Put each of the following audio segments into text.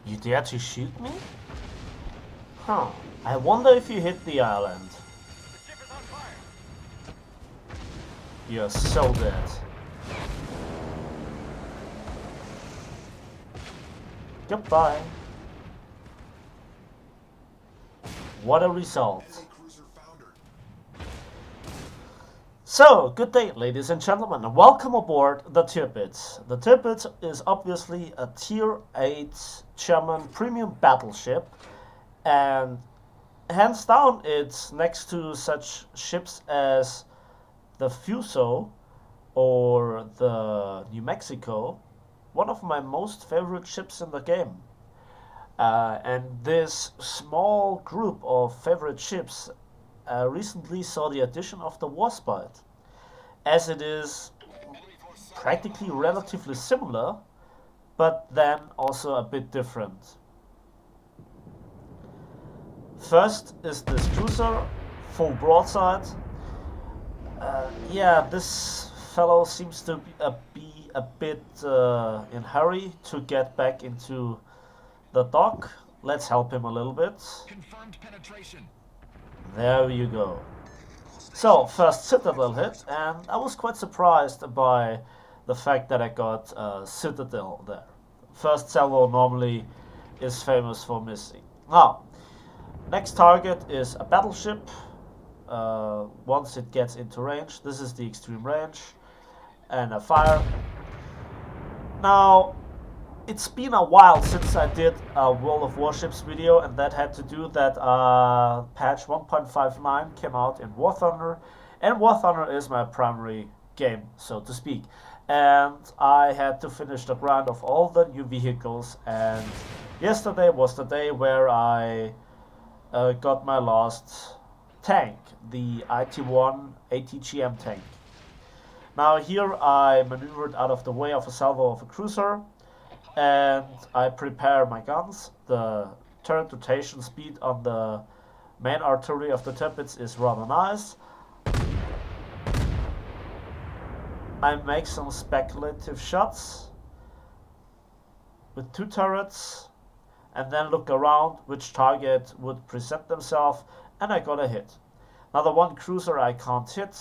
You dare to shoot me? Huh. I wonder if you hit the island. You're so dead. Goodbye. What a result. So, good day, ladies and gentlemen, and welcome aboard the Tirpitz. The Tirpitz is obviously a Tier 8 German premium battleship, and hands down it's next to such ships as the Fuso or the New Mexico, one of my most favorite ships in the game. And this small group of favorite ships recently saw the addition of the Warspite, as it is practically relatively similar, but then also a bit different. First is this cruiser, full broadside. Yeah, this fellow seems to be a bit in hurry to get back into the dock. Let's help him a little bit. Confirmed penetration. There you go. So, first Citadel hit, and I was quite surprised by the fact that I got Citadel there. First salvo normally is famous for missing. Now, next target is a battleship. Once it gets into range, this is the extreme range, and a fire. Now, it's been a while since I did a World of Warships video, and that had to do that patch 1.59 came out in War Thunder, and War Thunder is my primary game, so to speak. And I had to finish the grind of all the new vehicles, and yesterday was the day where I got my last tank, the IT-1 ATGM tank. Now here I maneuvered out of the way of a salvo of a cruiser, and I prepare my guns. The turret rotation speed on the main artillery of the Tirpitz is rather nice. I make some speculative shots with two turrets, and then look around which target would present themselves, and I got a hit. Now the one cruiser I can't hit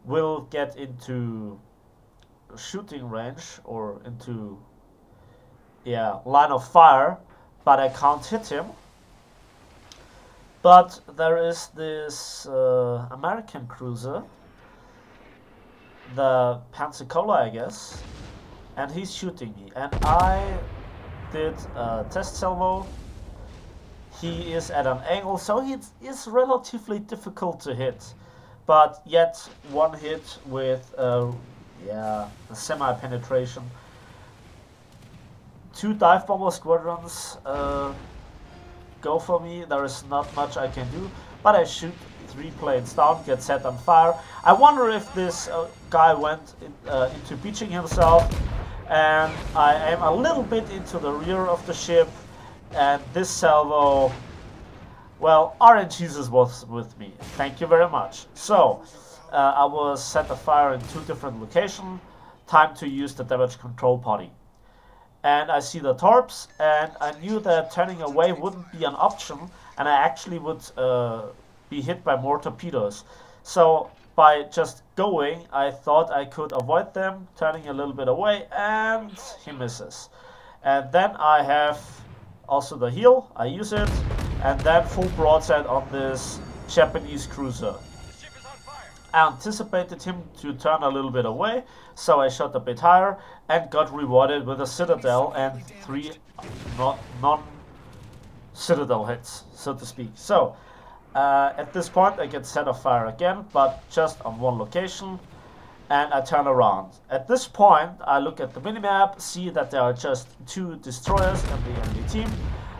will get into shooting range or into line of fire, but I can't hit him. But there is this American cruiser, the Pensacola I guess, and he's shooting me, and I did a test salvo. He is at an angle, so he is relatively difficult to hit, but yet one hit with a semi-penetration. Two dive bomber squadrons go for me. There is not much I can do, but I shoot 3 planes down, get set on fire. I wonder if this guy went into beaching himself, and I am a little bit into the rear of the ship, and this salvo, well, RNGesus was with me. Thank you very much. So, I was set afire in 2 different locations. Time to use the damage control potty. And I see the torps, and I knew that turning away wouldn't be an option, and I actually would be hit by more torpedoes. So, by just going, I thought I could avoid them, turning a little bit away, and he misses. And then I have also the heal, I use it, and then full broadside on this Japanese cruiser. I anticipated him to turn a little bit away, so I shot a bit higher and got rewarded with a Citadel and 3 non-Citadel hits, so to speak. So, at this point I get set afire again, but just on one location, and I turn around. At this point I look at the minimap, see that there are just 2 destroyers in the enemy team,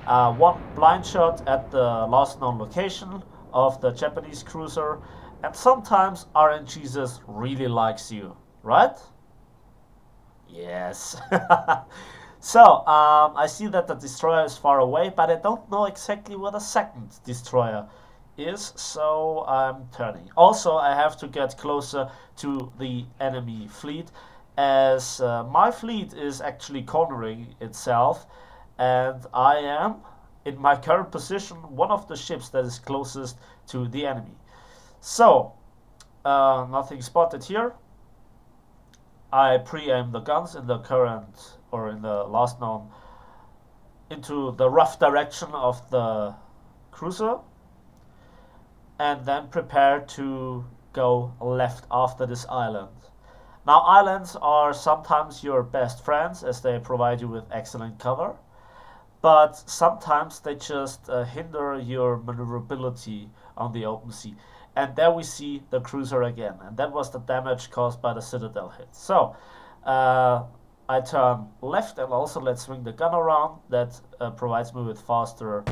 1 blind shot at the last known location of the Japanese cruiser, and sometimes RNGesus really likes you, right? Yes. So, I see that the destroyer is far away, but I don't know exactly where the second destroyer is, so I'm turning. Also, I have to get closer to the enemy fleet, as my fleet is actually cornering itself. and I am, in my current position, one of the ships that is closest to the enemy. So, nothing spotted here. I pre-aim the guns in the current, or in the last known, into the rough direction of the cruiser, and then prepare to go left after this island. Now, islands are sometimes your best friends as they provide you with excellent cover, but sometimes they just hinder your maneuverability on the open sea. And there we see the cruiser again, and that was the damage caused by the Citadel hit. So, I turn left, and also let's swing the gun around. That provides me with faster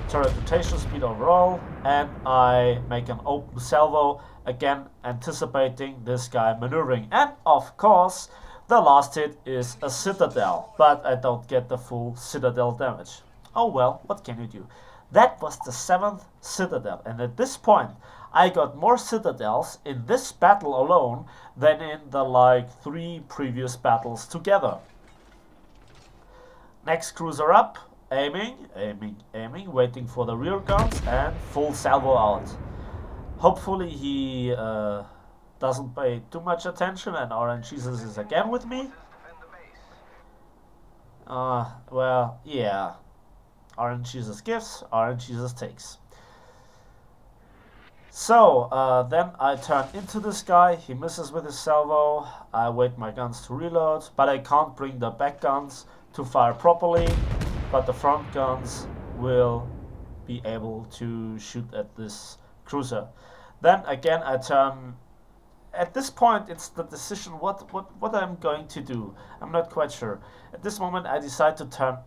turret rotation speed overall, and I make an open salvo, again anticipating this guy maneuvering. And of course, the last hit is a Citadel, but I don't get the full Citadel damage. Oh well, what can you do? That was the 7th Citadel, and at this point, I got more Citadels in this battle alone than in the like 3 previous battles together. Next cruiser up, aiming, waiting for the rear guns, and full salvo out. Hopefully he doesn't pay too much attention and RNGesus is again with me. Well, yeah. RNGesus gives, RNGesus takes. So, then I turn into this guy, he misses with his salvo, I wait my guns to reload, but I can't bring the back guns to fire properly, but the front guns will be able to shoot at this cruiser. Then again I turn, at this point it's the decision what I'm going to do, I'm not quite sure. At this moment I decide to turn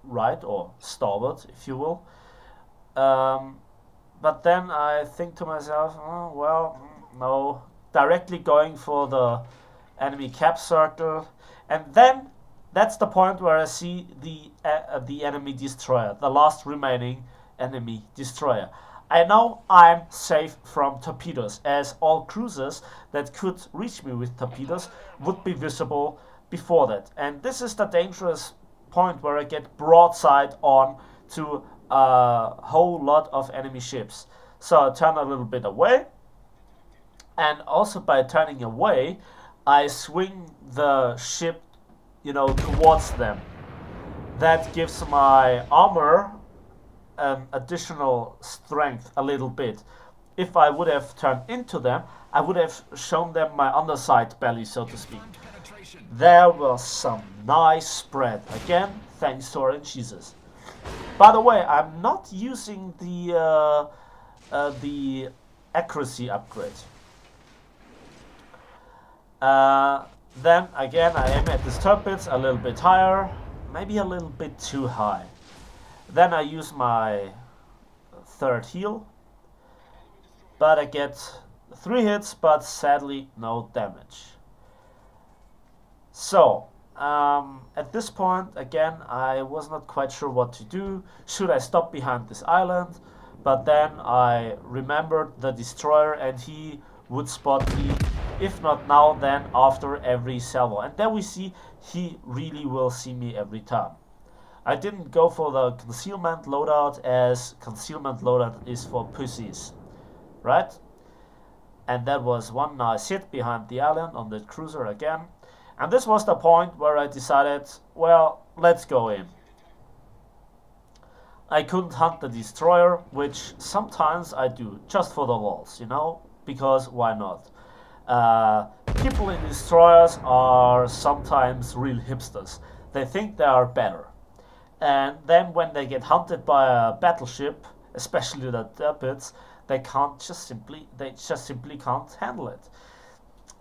right, or starboard if you will. But then I think to myself, oh, well, no, directly going for the enemy cap circle, and then that's the point where I see the enemy destroyer, the last remaining enemy destroyer. I know I'm safe from torpedoes, as all cruisers that could reach me with torpedoes would be visible before that, and this is the dangerous point where I get broadside on to a whole lot of enemy ships. So I turn a little bit away, and also by turning away I swing the ship, towards them. That gives my armor additional strength a little bit. If I would have turned into them, I would have shown them my underside belly, so to speak. There was some nice spread. Again, thanks to RNGesus. By the way, I'm not using the accuracy upgrade. Then again, I aim at this Tirpitz a little bit higher, maybe a little bit too high. Then I use my 3rd heal, but I get 3 hits, but sadly no damage. So, at this point, again, I was not quite sure what to do. Should I stop behind this island? But then I remembered the destroyer, and he would spot me, if not now, then after every salvo. And there we see he really will see me every time. I didn't go for the concealment loadout, as concealment loadout is for pussies, right? And that was one nice hit behind the island on the cruiser again. And this was the point where I decided, well, let's go in. I couldn't hunt the destroyer, which sometimes I do, just for the walls, because why not? People in destroyers are sometimes real hipsters. They think they are better. And then when they get hunted by a battleship, especially the Tirpitz, they just simply can't handle it.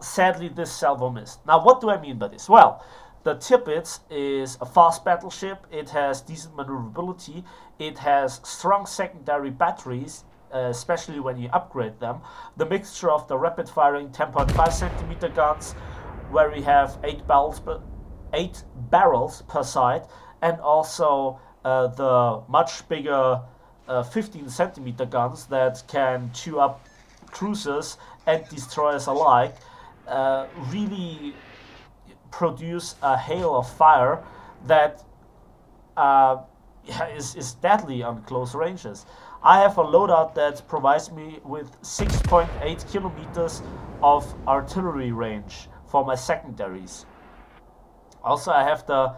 Sadly, this salvo missed. Now, what do I mean by this? Well, the Tirpitz is a fast battleship. It has decent maneuverability. It has strong secondary batteries, especially when you upgrade them. The mixture of the rapid-firing 10.5 centimeter guns, where we have 8 barrels per side, and also the much bigger 15 centimeter guns that can chew up cruisers and destroyers alike, really produce a hail of fire that yeah, is deadly on close ranges. I have a loadout that provides me with 6.8 kilometers of artillery range for my secondaries. Also, I have the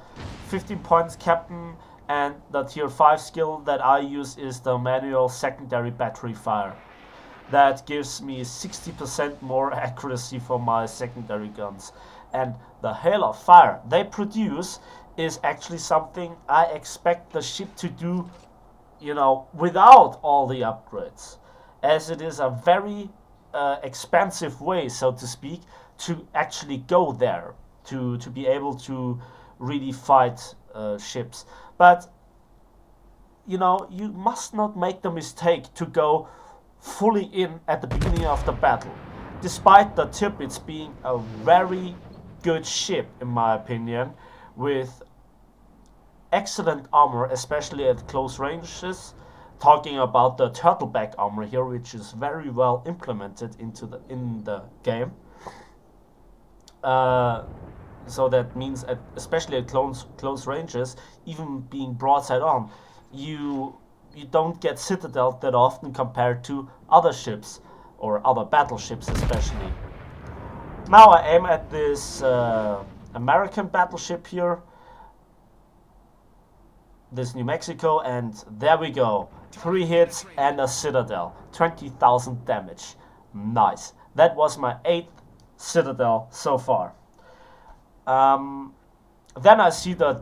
15 points captain, and the tier 5 skill that I use is the manual secondary battery fire. That gives me 60% more accuracy for my secondary guns. And the hail of fire they produce is actually something I expect the ship to do, without all the upgrades, as it is a very expensive way, so to speak, to actually go there, to be able to really fight ships. But you must not make the mistake to go fully in at the beginning of the battle. Despite the Tirpitz being a very good ship, in my opinion, with excellent armor, especially at close ranges. Talking about the turtleback armor here, which is very well implemented in the game. So that means, especially at close ranges, even being broadside on, you don't get Citadel that often compared to other ships or other battleships, especially. Now I aim at this American battleship here, this New Mexico, and there we go. 3 hits and a Citadel, 20,000 damage. Nice. That was my 8th Citadel so far. Then I see the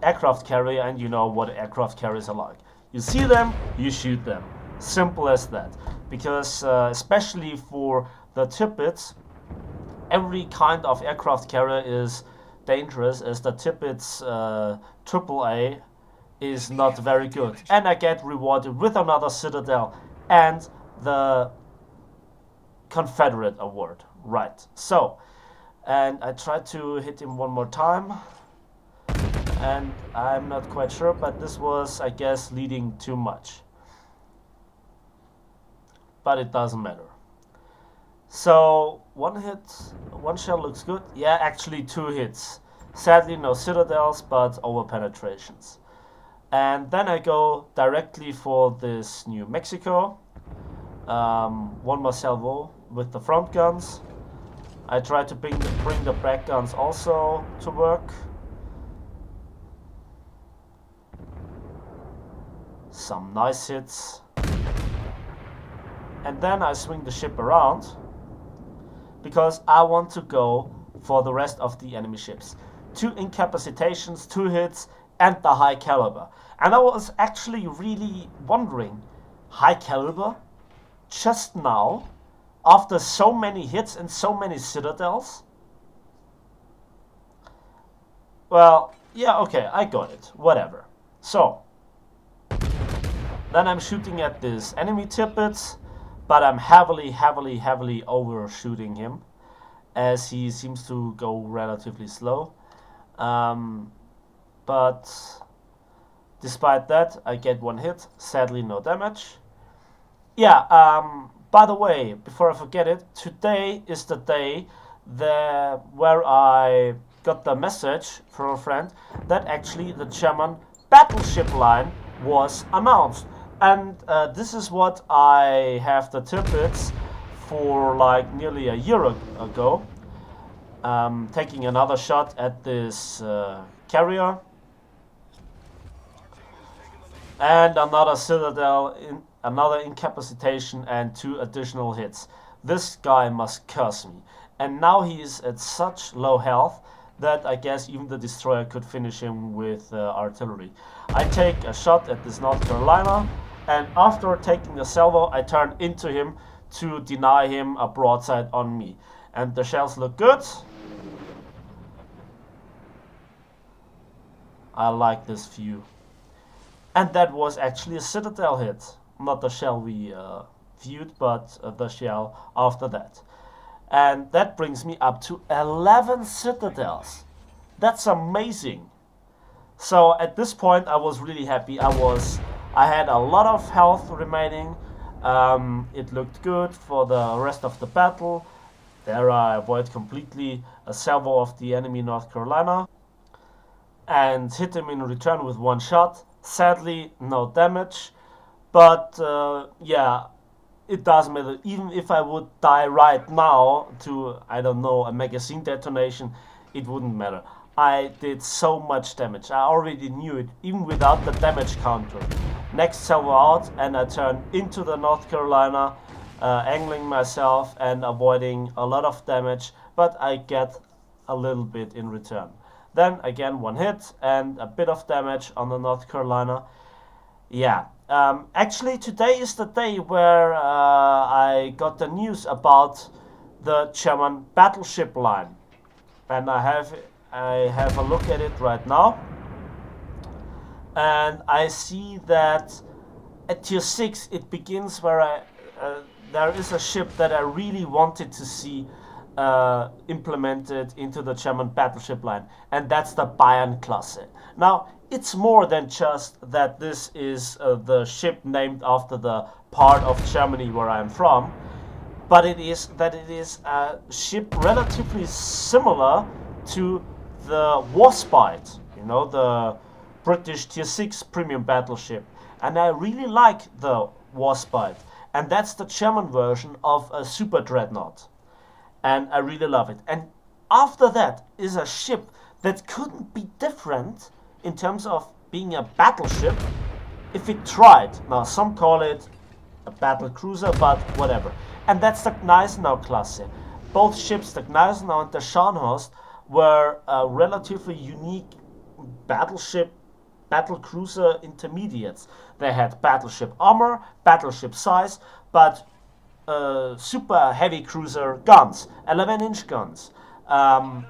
aircraft carrier, and you know what aircraft carriers are like. You see them, you shoot them. Simple as that. Because especially for the Tirpitz, every kind of aircraft carrier is dangerous, as the Tirpitz AAA is not very good. And I get rewarded with another Citadel and the Confederate award. Right. So, and I tried to hit him one more time, and I'm not quite sure, but this was, I guess, leading too much. But it doesn't matter. So, 1 hit, 1 shell looks good. Yeah, actually 2 hits. Sadly, no Citadels, but over penetrations. And then I go directly for this New Mexico. 1 more salvo with the front guns. I try to bring the back guns also to work. Some nice hits. And then I swing the ship around, because I want to go for the rest of the enemy ships. 2 incapacitations, 2 hits, and the high caliber. And I was actually really wondering, high caliber? Just now? After so many hits and so many Citadels? Well, yeah, okay, I got it. Whatever. So, then I'm shooting at this enemy Tirpitz, but I'm heavily overshooting him, as he seems to go relatively slow. But despite that, I get 1 hit, sadly no damage. Yeah, by the way, before I forget it, today is the day where I got the message from a friend that actually the German battleship line was announced. And this is what I have the Tirpitz for like nearly a year ago. Taking another shot at this carrier. And another Citadel, another incapacitation, and 2 additional hits. This guy must curse me. And now he is at such low health that I guess even the destroyer could finish him with artillery. I take a shot at this North Carolina, and after taking the salvo, I turn into him to deny him a broadside on me. And the shells look good. I like this view. And that was actually a Citadel hit. Not the shell we viewed, but the shell after that. And that brings me up to 11 Citadels. That's amazing. So at this point I was really happy. I had a lot of health remaining. It looked good for the rest of the battle. There I avoid completely a salvo of the enemy North Carolina. and hit him in return with one shot. Sadly, no damage, but yeah, it doesn't matter. Even if I would die right now to, I don't know, a magazine detonation, it wouldn't matter. I did so much damage. I already knew it, even without the damage counter. Next salvo out, and I turn into the North Carolina, angling myself and avoiding a lot of damage, but I get a little bit in return. Then again, one hit and a bit of damage on the North Carolina. Yeah, actually today is the day where I got the news about the German battleship line, and I have a look at it right now, and I see that at tier 6 it begins where there is a ship that I really wanted to see implemented into the German battleship line, and that's the Bayernklasse. Now, it's more than just that this is the ship named after the part of Germany where I'm from, but it is that it is a ship relatively similar to the Warspite, you know, the British tier 6 premium battleship. And I really like the Warspite, and that's the German version of a super dreadnought, and I really love it. And after that is a ship that couldn't be different in terms of being a battleship if it tried. Now some call it a battle cruiser, but whatever. And that's the Gneisenau class. Both ships, the Gneisenau and the Scharnhorst, were relatively unique battleship, battle cruiser intermediates. They had battleship armor, battleship size, but super heavy cruiser guns, 11-inch guns. 9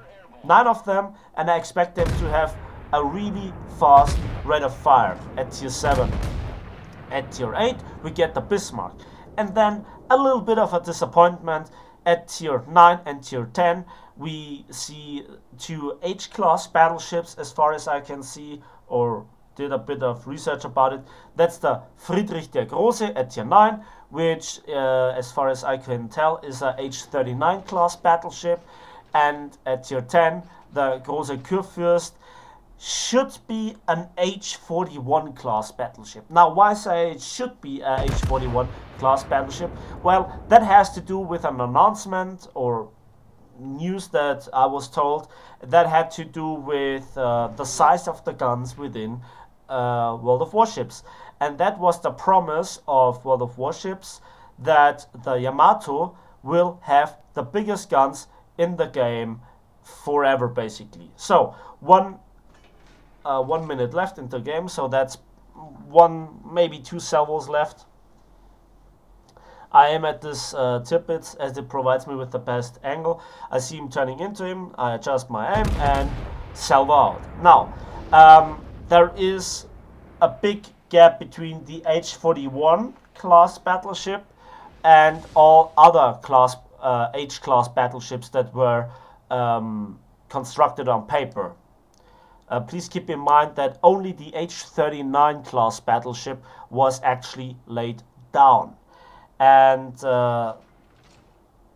of them, and I expect them to have a really fast rate of fire at tier 7. At tier 8, we get the Bismarck. And then a little bit of a disappointment. At tier 9 and tier 10, we see 2 H-class battleships, as far as I can see, or did a bit of research about it. That's the Friedrich der Große at tier 9, which, as far as I can tell, is a H-39 class battleship. And at tier 10, the Große Kurfürst should be an H-41 class battleship. Now, why say it should be a H-41 class battleship? Well, that has to do with an announcement or news that I was told that had to do with the size of the guns within World of Warships. And that was the promise of World of Warships, that the Yamato will have the biggest guns in the game forever, basically. So, 1 minute left in the game, so that's 1, maybe 2 salvos left. I am at this Tirpitz, as it provides me with the best angle. I see him turning into him, I adjust my aim and salvo out. Now, there is a big gap between the H-41 class battleship and all other class H-class battleships that were constructed on paper. Please keep in mind that only the H-39 class battleship was actually laid down. And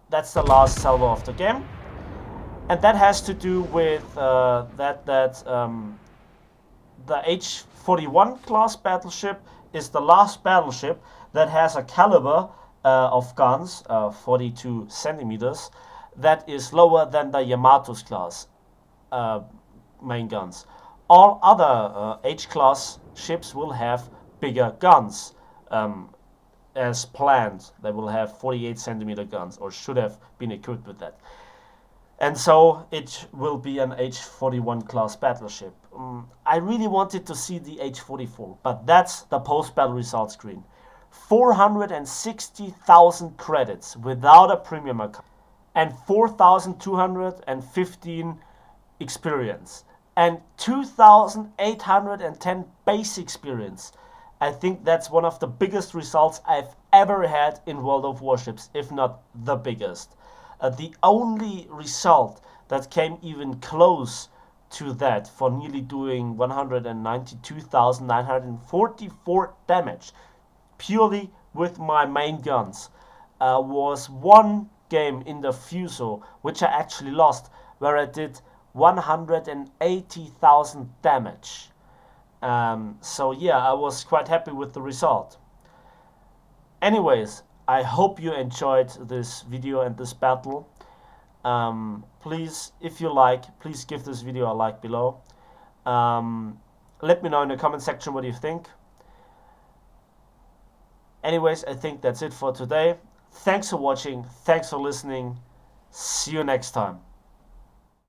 that's the last salvo of the game. And that has to do with the H-41 class battleship is the last battleship that has a caliber of guns, 42 centimeters, that is lower than the Yamato's class main guns. All other H-class ships will have bigger guns as planned. They will have 48 centimeter guns, or should have been equipped with that. And so it will be an H-41 class battleship. I really wanted to see the H-44, but that's the post-battle results screen. 460,000 credits without a premium account, and 4,215 experience, and 2,810 base experience. I think that's one of the biggest results I've ever had in World of Warships, if not the biggest. The only result that came even close to that, for nearly doing 192,944 damage, purely with my main guns, was one game in the Fuso, which I actually lost, where I did 180,000 damage. So yeah, I was quite happy with the result. Anyways, I hope you enjoyed this video and this battle. Please, if you like, please give this video a like below. Let me know in the comment section what you think. Anyways, I think that's it for today. Thanks for watching. Thanks for listening. See you next time.